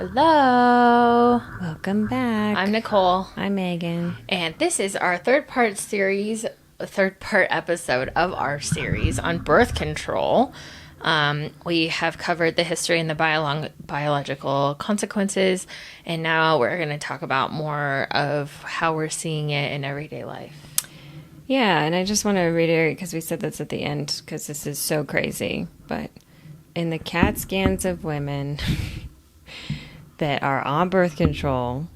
Hello. Welcome back. I'm Nicole. I'm Megan. And this is our third part episode of our series on birth control. We have covered the history and the biological consequences, and now we're going to talk about more of how we're seeing it in everyday life. Yeah, and I just want to reiterate, because we said this at the end, because this is so crazy, but in the CAT scans of women that are on birth control,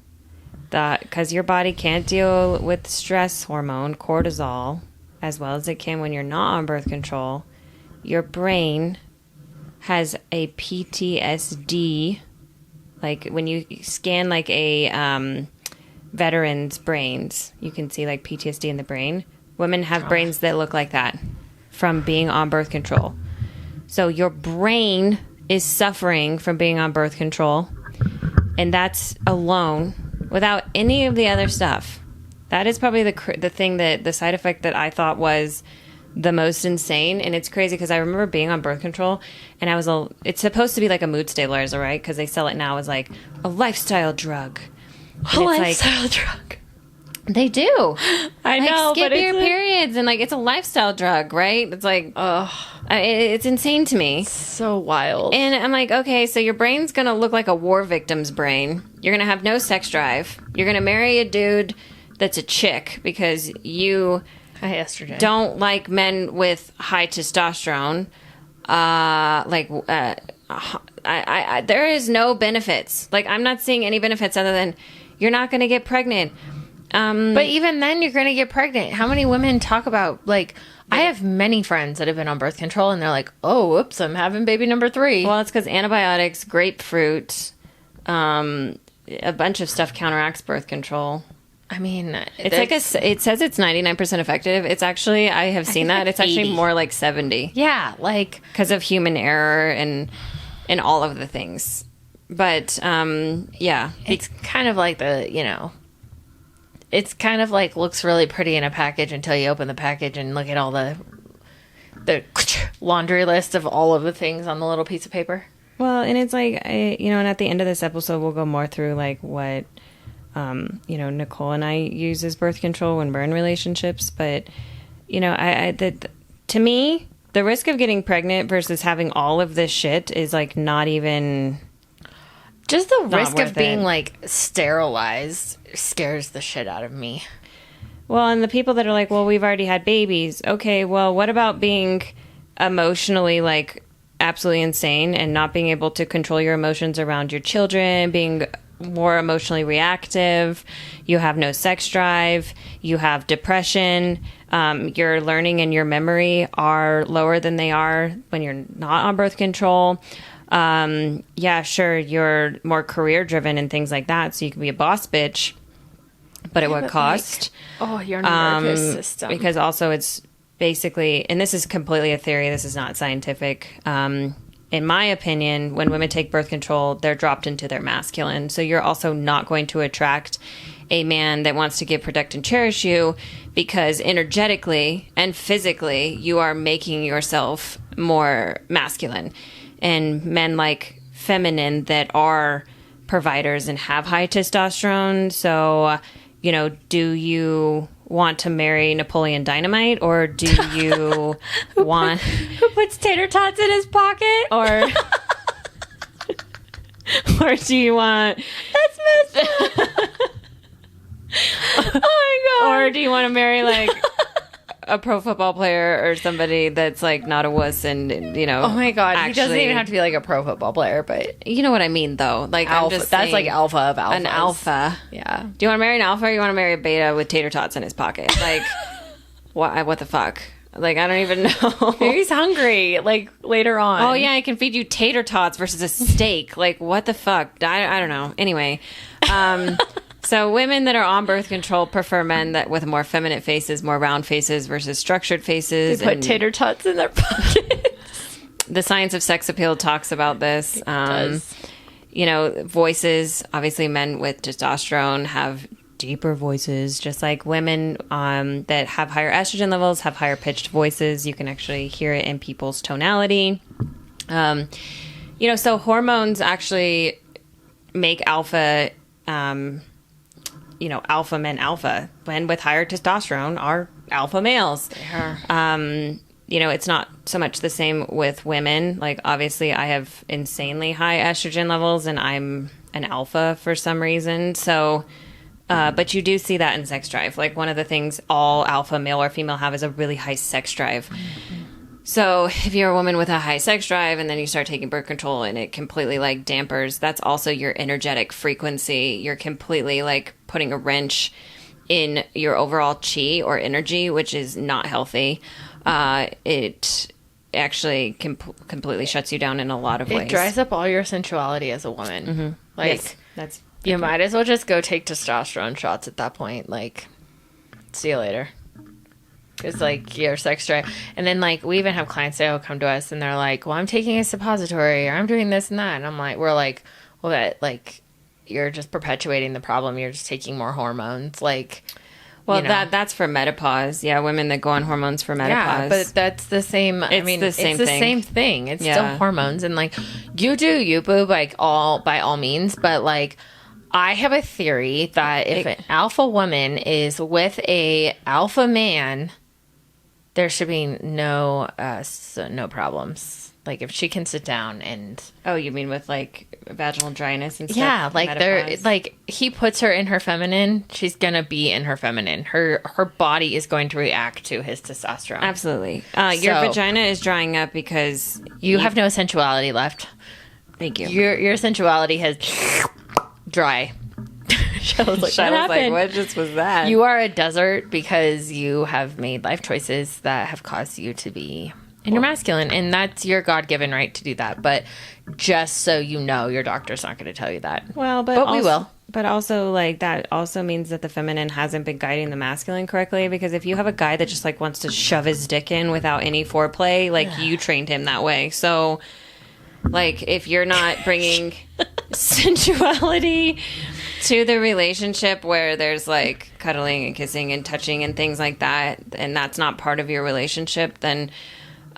that because your body can't deal with stress hormone, cortisol, as well as it can when you're not on birth control, your brain has a PTSD, like when you scan like a veteran's brains, you can see like PTSD in the brain. Women have brains that look like that from being on birth control. So your brain is suffering from being on birth control, and that's alone, without any of the other stuff. That is probably the thing that the side effect that I thought was the most insane. And it's crazy because I remember being on birth control, and it's supposed to be like a mood stabilizer, right? Because they sell it now as like a lifestyle drug. A lifestyle drug. They do. I know, skip but your periods, and like it's a lifestyle drug, right? It's like, it's insane to me. So wild. And I'm like, okay, so your brain's gonna look like a war victim's brain. You're gonna have no sex drive. You're gonna marry a dude that's a chick because you don't like men with high testosterone. There is no benefits. Like, I'm not seeing any benefits other than you're not gonna get pregnant. But even then, you're going to get pregnant. How many women talk about, like, I have many friends that have been on birth control, and they're like, oh, whoops, I'm having baby number 3. Well, it's because antibiotics, grapefruit, a bunch of stuff counteracts birth control. I mean, it's it says it's 99% effective. It's actually, I have seen that. It's actually more like 70. Yeah, like, because of human error and all of the things. But, yeah. It's kind of like it's kind of like looks really pretty in a package until you open the package and look at all the laundry list of all of the things on the little piece of paper. Well, and it's like, and at the end of this episode, we'll go more through like what, Nicole and I use as birth control when we're in relationships. But, to me, the risk of getting pregnant versus having all of this shit is like not even... Just the risk of being, like, sterilized scares the shit out of me. Well, and the people that are like, well, we've already had babies. Okay, well, what about being emotionally, like, absolutely insane and not being able to control your emotions around your children, being more emotionally reactive, you have no sex drive, you have depression, your learning and your memory are lower than they are when you're not on birth control. Yeah, sure, you're more career driven and things like that, so you can be a boss bitch, but at what cost? Your nervous system. Because also it's basically, and this is completely a theory, this is not scientific. In my opinion, when women take birth control, they're dropped into their masculine. So you're also not going to attract a man that wants to give, protect, and cherish you because energetically and physically you are making yourself more masculine. And men like feminine that are providers and have high testosterone. So, do you want to marry Napoleon Dynamite, or do you want... Who puts tater tots in his pocket? Or do you want... That's messed up. Oh my God. Or do you want to marry, like... a pro football player or somebody that's like not a wuss and oh my God, he doesn't even have to be like a pro football player, but you know what I mean though, like alpha, I'm just that's like alpha of alphas. An alpha. Yeah. Do you want to marry an alpha or you want to marry a beta with tater tots in his pocket? Like what the fuck? Like, I don't even know. Maybe he's hungry, like, later on. Oh, yeah, I can feed you tater tots versus a steak. Like, what the fuck? I don't know. Anyway, so women that are on birth control prefer men that with more feminine faces, more round faces versus structured faces. They put tater tots in their pockets. The Science of Sex Appeal talks about this. It does. Voices. Obviously, men with testosterone have deeper voices, just like women that have higher estrogen levels have higher pitched voices. You can actually hear it in people's tonality. So hormones actually make alpha, alpha men alpha. Men with higher testosterone are alpha males. It's not so much the same with women. Like, obviously, I have insanely high estrogen levels, and I'm an alpha for some reason. So, but you do see that in sex drive. Like, one of the things all alpha male or female have is a really high sex drive. So if you're a woman with a high sex drive and then you start taking birth control and it completely like dampers, that's also your energetic frequency. You're completely like putting a wrench in your overall chi or energy, which is not healthy. It actually completely shuts you down in a lot of ways. It dries up all your sensuality as a woman. Mm-hmm. Like, yes, you might as well just go take testosterone shots at that point. Like, see you later. Because, like, your sex drive. And then, like, we even have clients that will come to us and they're like, well, I'm taking a suppository or I'm doing this and that. And I'm like, we're like, well, that, like, you're just perpetuating the problem. You're just taking more hormones. Like, well, that's for menopause. Yeah, women that go on hormones for menopause. Yeah, but that's the same. It's the same thing. It's still hormones. And, like, you do you, boo, like, by all means. But, like, I have a theory that if an alpha woman is with a alpha man, there should be no problems. Like, if she can sit down and... Oh, you mean with, like, vaginal dryness and stuff? Yeah, like, he puts her in her feminine, she's gonna be in her feminine. Her body is going to react to his testosterone. Absolutely. Your vagina is drying up because... You have no sensuality left. Thank you. Your sensuality has... dry. I was like, what just was that? You are a desert because you have made life choices that have caused you to be in your masculine, and that's your God-given right to do that. But just so you know, your doctor's not going to tell you that. Well, but we will. But also, like, that also means that the feminine hasn't been guiding the masculine correctly, because if you have a guy that just, like, wants to shove his dick in without any foreplay, like, you trained him that way. So, like, if you're not bringing sensuality to the relationship where there's, like, cuddling and kissing and touching and things like that, and that's not part of your relationship, then,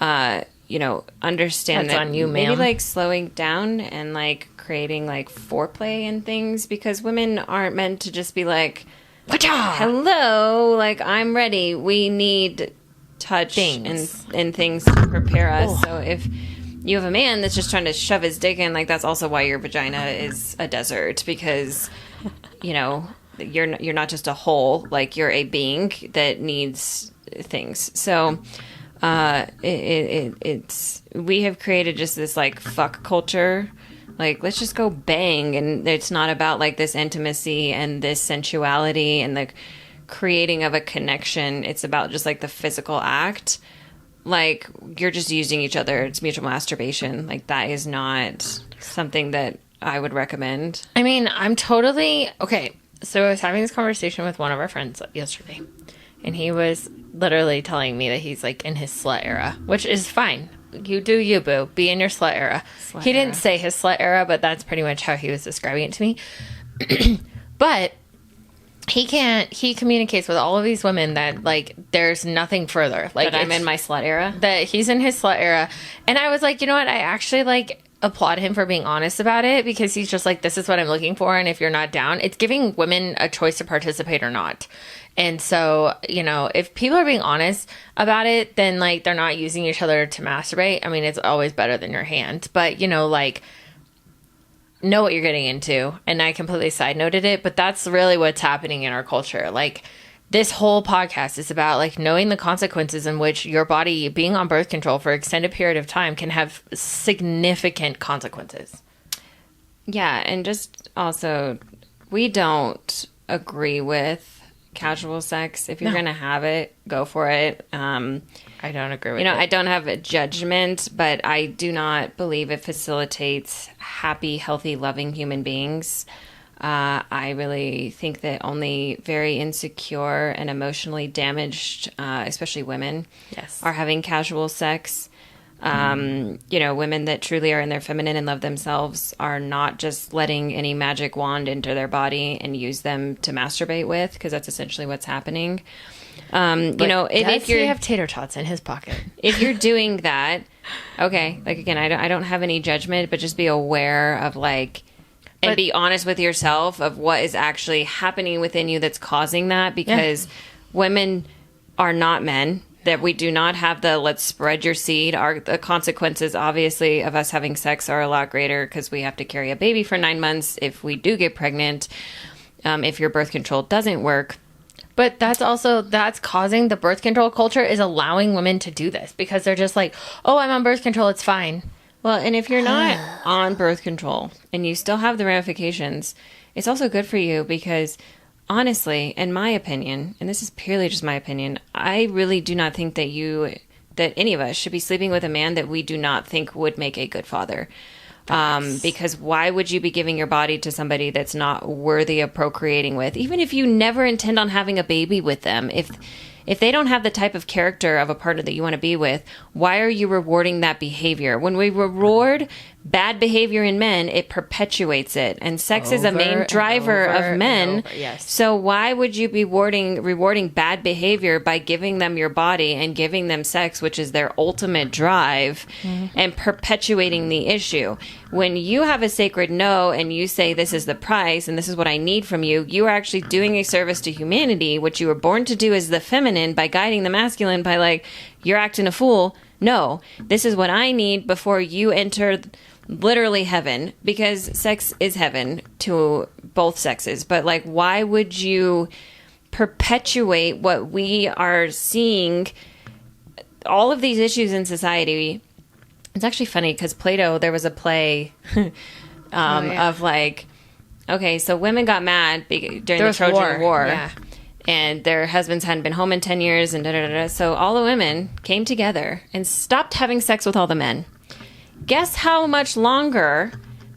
understand that's that on you, maybe, ma'am. like, slowing down and, like, creating, like, foreplay and things, because women aren't meant to just be like, hello, like, I'm ready. We need touch and things to prepare us. Oh. So if you have a man that's just trying to shove his dick in, like, that's also why your vagina is a desert, because, you're not just a hole, like, you're a being that needs things. So it's we have created just this, like, fuck culture. Like, let's just go bang, and it's not about, like, this intimacy and this sensuality and the creating of a connection. It's about just, like, the physical act. Like, you're just using each other. It's mutual masturbation. Like, that is not something that I would recommend. I mean, I'm totally... Okay, so I was having this conversation with one of our friends yesterday, and he was literally telling me that he's, like, in his slut era, which is fine. You do you, boo. Be in your slut era. He didn't say his slut era, but that's pretty much how he was describing it to me. But... He communicates with all of these women that, like, there's nothing further. Like, that I'm in my slut era? That he's in his slut era. And I was like, you know what? I actually, like, applaud him for being honest about it, because he's just like, this is what I'm looking for, and if you're not down, it's giving women a choice to participate or not. And so, if people are being honest about it, then, like, they're not using each other to masturbate. I mean, it's always better than your hand. But, like... know what you're getting into. And I completely side noted it, but that's really what's happening in our culture. Like, this whole podcast is about, like, knowing the consequences in which your body being on birth control for an extended period of time can have significant consequences. Yeah, and just also, we don't agree with casual sex. If you're going to have it, go for it. I don't agree with it. I don't have a judgment, but I do not believe it facilitates happy, healthy, loving human beings. I really think that only very insecure and emotionally damaged, especially women, are having casual sex. Women that truly are in their feminine and love themselves are not just letting any magic wand enter their body and use them to masturbate with, because that's essentially what's happening. If you have tater tots in his pocket, if you're doing that, okay, like, again, I don't have any judgment, but just be aware of, like, and be honest with yourself of what is actually happening within you that's causing that, because women are not men. That we do not have the let's spread your seed. The consequences, obviously, of us having sex are a lot greater because we have to carry a baby for 9 months if we do get pregnant, if your birth control doesn't work. But that's causing the birth control culture is allowing women to do this because they're just like, oh, I'm on birth control, it's fine. Well, and if you're not on birth control and you still have the ramifications, it's also good for you because honestly, in my opinion, and this is purely just my opinion, I really do not think that any of us should be sleeping with a man that we do not think would make a good father. Because why would you be giving your body to somebody that's not worthy of procreating with? Even if you never intend on having a baby with them, if they don't have the type of character of a partner that you want to be with, why are you rewarding that behavior? When we reward bad behavior in men, it perpetuates it. And sex is a main driver of men. Yes. So why would you be rewarding bad behavior by giving them your body and giving them sex, which is their ultimate drive, and perpetuating the issue? When you have a sacred no and you say, this is the price and this is what I need from you, you are actually doing a service to humanity, what you were born to do as the feminine, by guiding the masculine by like, you're acting a fool. No, this is what I need before you enter literally heaven, because sex is heaven to both sexes. But like, why would you perpetuate what we are seeing, all of these issues in society? It's actually funny because Plato, there was a play of like, okay, so women got mad during the Trojan War. Yeah. And their husbands hadn't been home in 10 years and da-da-da-da. So all the women came together and stopped having sex with all the men. Guess how much longer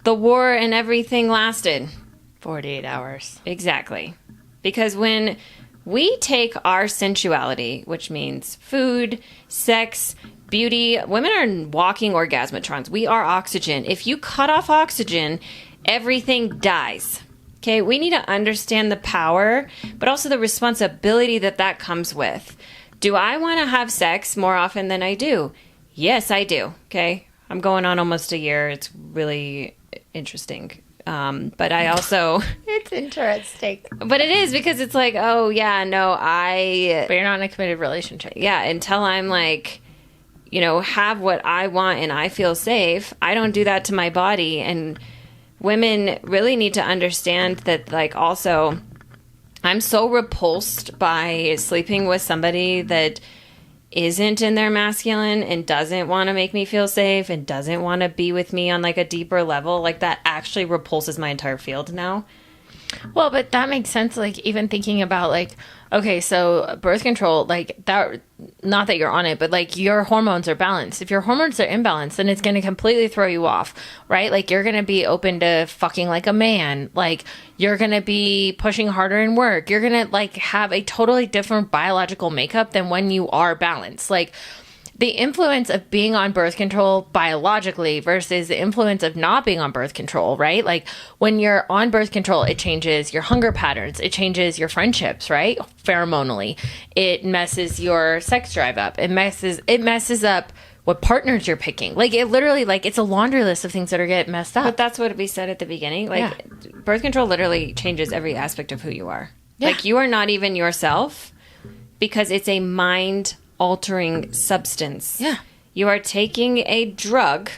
the war and everything lasted? 48 hours. Exactly. Because when we take our sensuality, which means food, sex, beauty, women are walking orgasmatrons. We are oxygen. If you cut off oxygen, everything dies. Okay, we need to understand the power, but also the responsibility that comes with. Do I want to have sex more often than I do? Yes, I do. Okay, I'm going on almost a year. It's really interesting. But I also... It's interesting. But it is, because it's like, oh, yeah, no, But you're not in a committed relationship. Yeah, until I'm like, have what I want and I feel safe, I don't do that to my body. And women really need to understand that, like, also, I'm so repulsed by sleeping with somebody that isn't in their masculine and doesn't want to make me feel safe and doesn't want to be with me on, like, a deeper level. Like, that actually repulses my entire field now. Well, but that makes sense. Like, even thinking about, like, okay, so birth control, like, that, not that you're on it, but like, your hormones are balanced. If your hormones are imbalanced, then it's going to completely throw you off, right? Like, you're going to be open to fucking like a man. Like, you're going to be pushing harder in work. You're going to, like, have a totally different biological makeup than when you are balanced. Like, the influence of being on birth control biologically versus the influence of not being on birth control, right? Like, when you're on birth control, it changes your hunger patterns. It changes your friendships, right? Pheromonally. It messes your sex drive up. It messes up what partners you're picking. Like, it literally, like, it's a laundry list of things that are getting messed up. But that's what we said at the beginning. Like, birth control literally changes every aspect of who you are. Yeah. Like, you are not even yourself because it's a mind-altering substance. Yeah. You are taking a drug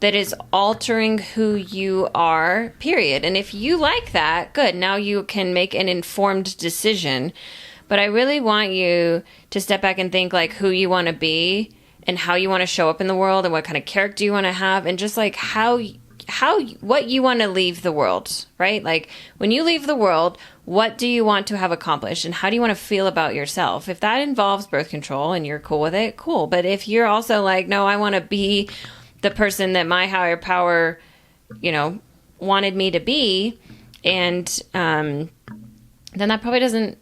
that is altering who you are, period. And if you like that, good. Now you can make an informed decision. But I really want you to step back and think, like, who you want to be and how you want to show up in the world and what kind of character you want to have and just, like, what you want to leave the world, right? Like, when you leave the world, what do you want to have accomplished and how do you want to feel about yourself? If that involves birth control and you're cool with it, cool. But if you're also like, no, I want to be the person that my higher power, wanted me to be, and then that probably doesn't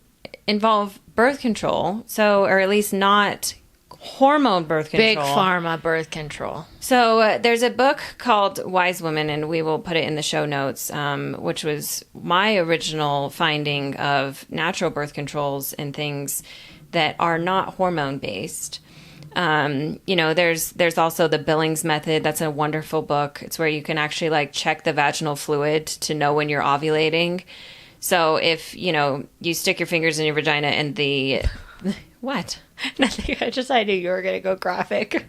involve birth control. So, or at least not hormone birth control. Big pharma birth control. So there's a book called Wise Woman, and we will put it in the show notes, which was my original finding of natural birth controls and things that are not hormone based. There's also the Billings method. That's a wonderful book. It's where you can actually like check the vaginal fluid to know when you're ovulating. So if, you stick your fingers in your vagina and what? Nothing. I knew you were going to go graphic.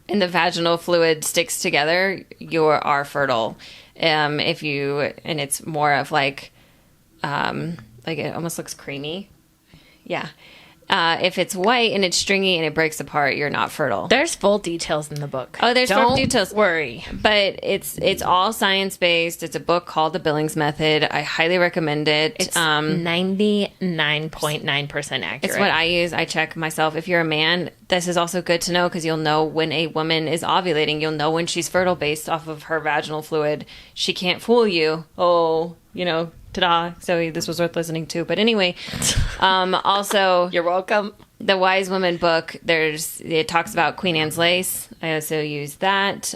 And the vaginal fluid sticks together, you are fertile. And it's more of like it almost looks creamy. Yeah. If it's white and it's stringy and it breaks apart, you're not fertile. There's full details in the book. Oh, there's full details. Don't worry. But it's all science-based. It's a book called The Billings Method. I highly recommend it. It's 99.9% accurate. It's what I use. I check myself. If you're a man, this is also good to know because you'll know when a woman is ovulating. You'll know when she's fertile based off of her vaginal fluid. She can't fool you. Oh, ta-da. So this was worth listening to. But anyway, also... You're welcome. The Wise Woman book, it talks about Queen Anne's lace. I also use that.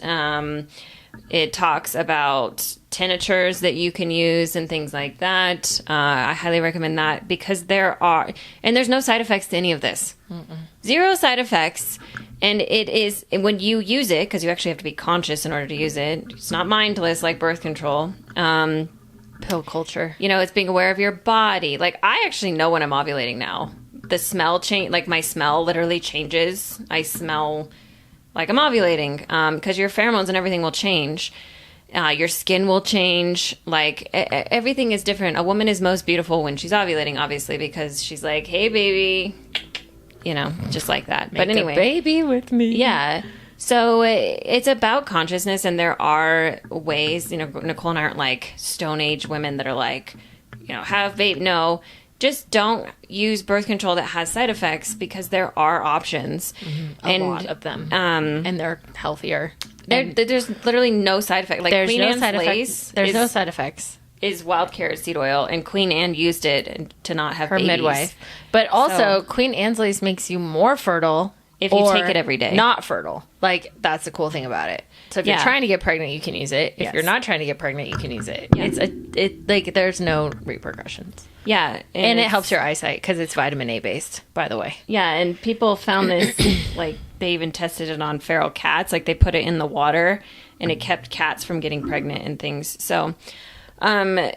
It talks about tinctures that you can use and things like that. I highly recommend that because there's no side effects to any of this. Mm-mm. Zero side effects. And it is, when you use it, because you actually have to be conscious in order to use it. It's not mindless like birth control. Pill culture. It's being aware of your body. Like, I actually know when I'm ovulating now. The smell change, like my smell literally changes. I smell like I'm ovulating because your pheromones and everything will change. Your skin will change. Like everything is different. A woman is most beautiful when she's ovulating, obviously, because she's like, "Hey, baby," just like that. Make but anyway, a baby with me. Yeah. So it's about consciousness, and there are ways. Nicole and I aren't like Stone Age women that are like, have baby. No. Just don't use birth control that has side effects because there are options. Mm-hmm. A lot of them. And they're healthier. There's literally no side effect. Like there's Queen no Anne's side lace effects. There's no side effects. Is wild carrot seed oil, and Queen Anne used it to not have her babies. Midwife. But also, Queen Anne's lace makes you more fertile if you take it every day. Not fertile. Like, that's the cool thing about it. So if you're trying to get pregnant, you can use it. If you're not trying to get pregnant, you can use it. Yeah. There's no repercussions. Yeah. And it helps your eyesight because it's vitamin A based, by the way. Yeah. And people found this, like, they even tested it on feral cats. Like, they put it in the water and it kept cats from getting pregnant and things. So, and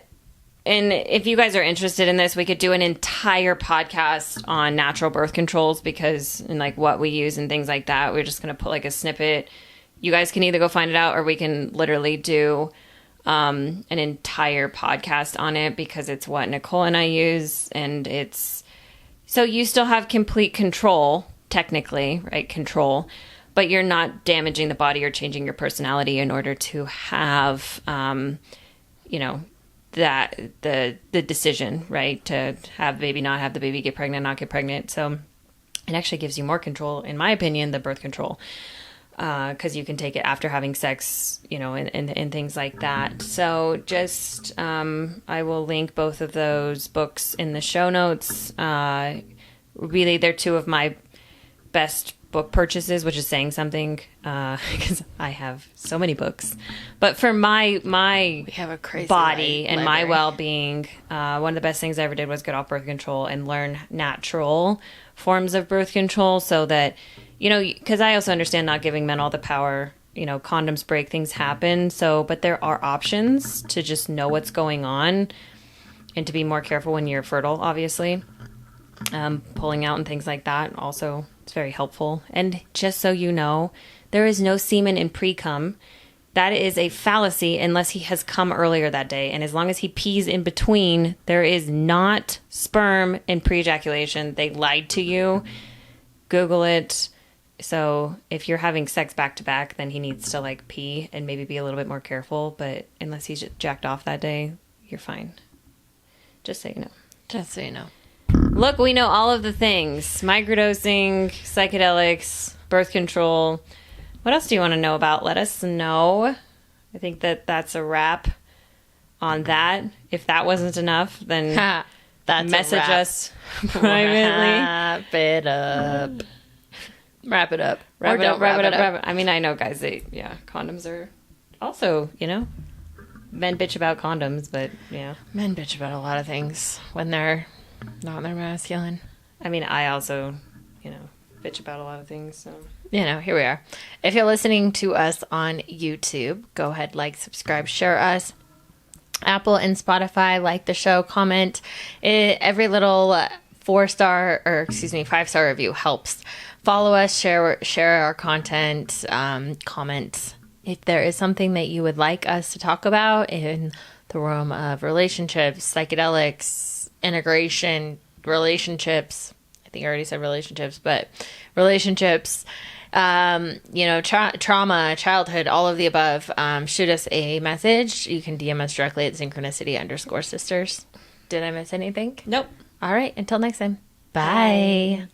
if you guys are interested in this, we could do an entire podcast on natural birth controls and like what we use and things like that. We're just going to put like a snippet. You guys can either go find it out or we can literally do an entire podcast on it because it's what Nicole and I use. And so you still have complete control, technically, right? Control, but you're not damaging the body or changing your personality in order to have, that the decision, right, to have baby, not have the baby, get pregnant, not get pregnant. So it actually gives you more control, in my opinion, the birth control, because you can take it after having sex, and things like that. So just I will link both of those books in the show notes. Really, they're two of my best book purchases, which is saying something because I have so many books. But for my we have a crazy body and library. my well-being, one of the best things I ever did was get off birth control and learn natural forms of birth control so that, because I also understand not giving men all the power. Condoms break, things happen. But there are options to just know what's going on and to be more careful when you're fertile, obviously. Pulling out and things like that also, it's very helpful. And just so you know, there is no semen in pre-cum. That is a fallacy unless he has come earlier that day. And as long as he pees in between, there is not sperm in pre-ejaculation. They lied to you. Google it. So if you're having sex back to back, then he needs to like pee and maybe be a little bit more careful. But unless he's jacked off that day, you're fine. Just so you know. Just so you know. Look, we know all of the things. Microdosing, psychedelics, birth control. What else do you want to know about? Let us know. I think that's a wrap on that. If that wasn't enough, then message us privately. Wrap it up. Wrap it up. Wrap it up. I mean, I know, guys, condoms are also, men bitch about condoms, but yeah. Men bitch about a lot of things when they're not their masculine. I mean, I also, bitch about a lot of things. So Here we are. If you're listening to us on YouTube, go ahead, like, subscribe, share us. Apple and Spotify, like the show, comment. Every little 5-star review helps. Follow us, share our content, comment if there is something that you would like us to talk about in the realm of relationships, psychedelics, integration, relationships. I think I already said relationships, but relationships, trauma, childhood, all of the above. Shoot us a message. You can DM us directly at synchronicity_sisters. Did I miss anything? nope. All right. Until next time. Bye.